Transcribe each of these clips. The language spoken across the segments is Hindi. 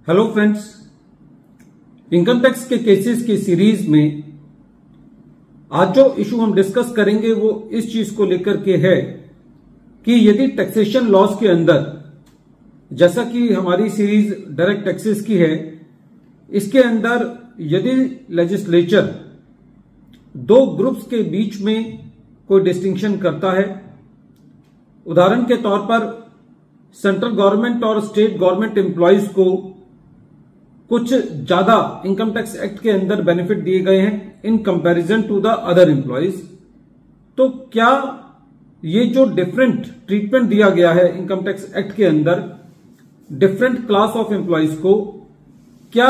हेलो फ्रेंड्स, इनकम टैक्स के केसेस की सीरीज में आज जो इशू हम डिस्कस करेंगे वो इस चीज को लेकर के है कि यदि टैक्सेशन लॉज के अंदर, जैसा कि हमारी सीरीज डायरेक्ट टैक्सेस की है, इसके अंदर यदि लेजिस्लेचर दो ग्रुप्स के बीच में कोई डिस्टिंक्शन करता है, उदाहरण के तौर पर सेंट्रल गवर्नमेंट और स्टेट गवर्नमेंट एम्प्लॉयज को कुछ ज्यादा इनकम टैक्स एक्ट के अंदर बेनिफिट दिए गए हैं in comparison to the other employees, तो क्या ये जो डिफरेंट ट्रीटमेंट दिया गया है इनकम टैक्स एक्ट के अंदर डिफरेंट क्लास ऑफ एम्प्लॉयज को, क्या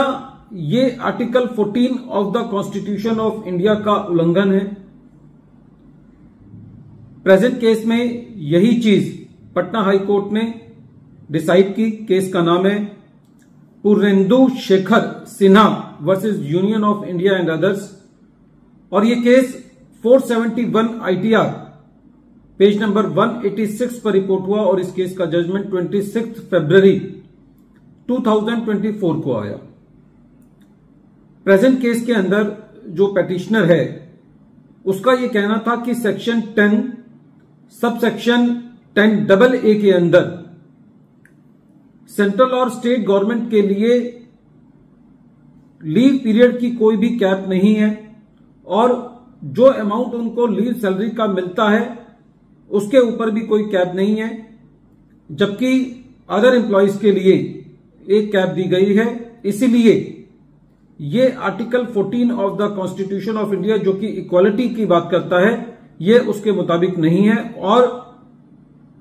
ये article 14 of the constitution of India का उल्लंघन है? प्रेजेंट केस में यही चीज पटना हाई कोर्ट ने डिसाइड की। केस का नाम है Purnendu Shekhar Sinha versus union of India and others, और ये केस 471 ITR पेज नंबर 186 पर रिपोर्ट हुआ और इस केस का जजमेंट 26 फरवरी 2024 को आया। प्रेजेंट केस के अंदर जो पेटिशनर है उसका यह कहना था कि सेक्शन 10 सब सेक्शन 10AA के अंदर सेंट्रल और स्टेट गवर्नमेंट के लिए लीव पीरियड की कोई भी कैप नहीं है और जो अमाउंट उनको लीव सैलरी का मिलता है उसके ऊपर भी कोई कैप नहीं है, जबकि अदर एम्प्लॉयज के लिए एक कैप दी गई है। इसीलिए ये article 14 of the constitution of India जो कि इक्वालिटी की बात करता है, ये उसके मुताबिक नहीं है और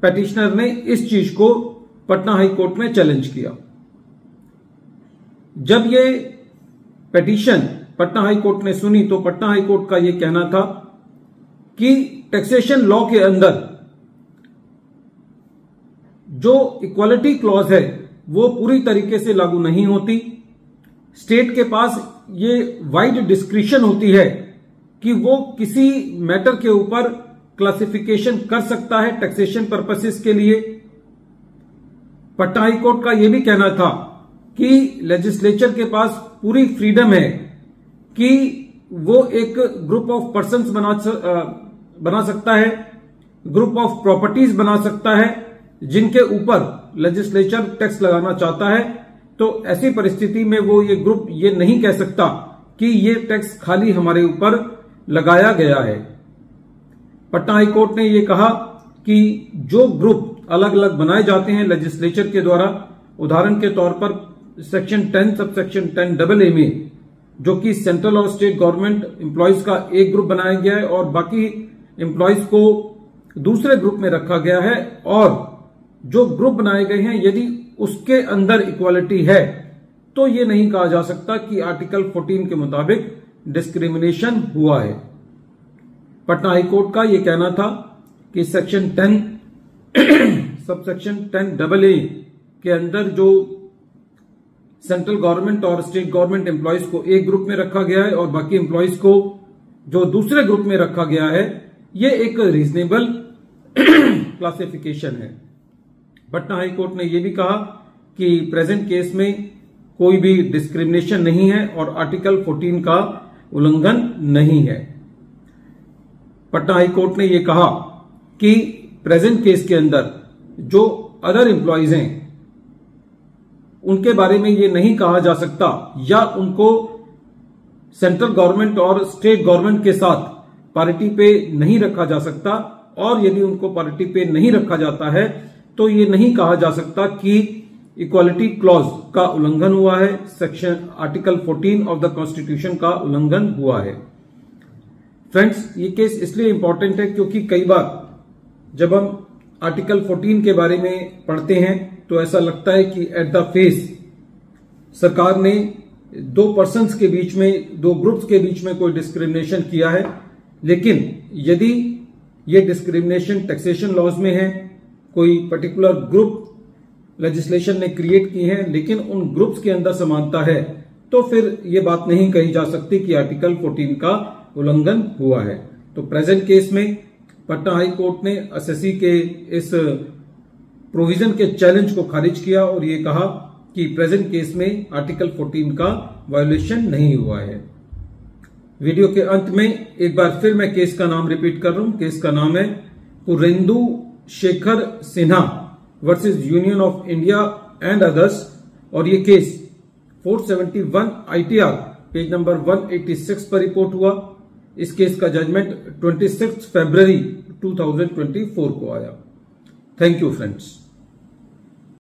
पेटिशनर ने इस चीज को पटना हाई कोर्ट में चैलेंज किया। जब ये पिटीशन पटना हाई कोर्ट ने सुनी तो पटना हाई कोर्ट का यह कहना था कि टैक्सेशन लॉ के अंदर जो इक्वालिटी क्लॉज है वो पूरी तरीके से लागू नहीं होती। स्टेट के पास ये वाइड डिस्क्रिशन होती है कि वो किसी मैटर के ऊपर क्लासिफिकेशन कर सकता है टैक्सेशन पर्पसेस के लिए। पटना हाई कोर्ट का यह भी कहना था कि लेजिस्लेचर के पास पूरी फ्रीडम है कि वो एक ग्रुप ऑफ पर्संस बना सकता है, ग्रुप ऑफ प्रॉपर्टीज बना सकता है जिनके ऊपर लेजिस्लेचर टैक्स लगाना चाहता है। तो ऐसी परिस्थिति में वो ये ग्रुप ये नहीं कह सकता कि ये टैक्स खाली हमारे ऊपर लगाया गया है। पटना हाई कोर्ट ने यह कहा कि जो ग्रुप अलग अलग बनाए जाते हैं लेजिस्लेचर के द्वारा, उदाहरण के तौर पर सेक्शन 10 सब सेक्शन 10AA में जो कि सेंट्रल और स्टेट गवर्नमेंट एम्प्लॉयज का एक ग्रुप बनाया गया है और बाकी एम्प्लॉयज को दूसरे ग्रुप में रखा गया है, और जो ग्रुप बनाए गए हैं यदि उसके अंदर इक्वालिटी है तो ये नहीं कहा जा सकता कि आर्टिकल 14 के मुताबिक डिस्क्रिमिनेशन हुआ है। पटना हाई कोर्ट का यह कहना था कि सेक्शन 10 सब सेक्शन 10AA के अंदर जो सेंट्रल गवर्नमेंट और स्टेट गवर्नमेंट एम्प्लॉयज को एक ग्रुप में रखा गया है और बाकी एम्प्लॉयज को जो दूसरे ग्रुप में रखा गया है, ये एक रीजनेबल क्लासिफिकेशन है। पटना हाई कोर्ट ने यह भी कहा कि प्रेजेंट केस में कोई भी डिस्क्रिमिनेशन नहीं है और आर्टिकल 14 का उल्लंघन नहीं है। पटना हाई कोर्ट ने यह कहा कि प्रेजेंट केस के अंदर जो अदर एम्प्लॉयज हैं उनके बारे में यह नहीं कहा जा सकता या उनको सेंट्रल गवर्नमेंट और स्टेट गवर्नमेंट के साथ पार्टी पे नहीं रखा जा सकता, और यदि उनको पार्टी पे नहीं रखा जाता है तो ये नहीं कहा जा सकता कि इक्वालिटी क्लॉज का उल्लंघन हुआ है, section article 14 of the constitution का उल्लंघन हुआ है। फ्रेंड्स, ये केस इसलिए इंपॉर्टेंट है क्योंकि कई बार जब हम आर्टिकल 14 के बारे में पढ़ते हैं तो ऐसा लगता है कि एट द फेस सरकार ने दो पर्सन्स के बीच में, दो ग्रुप्स के बीच में कोई डिस्क्रिमिनेशन किया है, लेकिन यदि ये डिस्क्रिमिनेशन टैक्सेशन लॉज में है, कोई पर्टिकुलर ग्रुप लेजिस्लेशन ने क्रिएट की है लेकिन उन ग्रुप्स के अंदर समानता है, तो फिर यह बात नहीं कही जा सकती कि आर्टिकल 14 का उल्लंघन हुआ है। तो प्रेजेंट केस में पटना हाई कोर्ट ने एसएससी के इस प्रोविजन के चैलेंज को खारिज किया और ये कहा कि प्रेजेंट केस में आर्टिकल 14 का वायोलेशन नहीं हुआ है। वीडियो के अंत में एक बार फिर मैं केस का नाम रिपीट कर रहा हूं। केस का नाम है Purendu Shekhar Sinha versus union of India and others, और ये केस 471 ITR पेज नंबर 186 पर रिपोर्ट हुआ। इस केस का जजमेंट 26 फरवरी 2024 को आया। Thank you friends.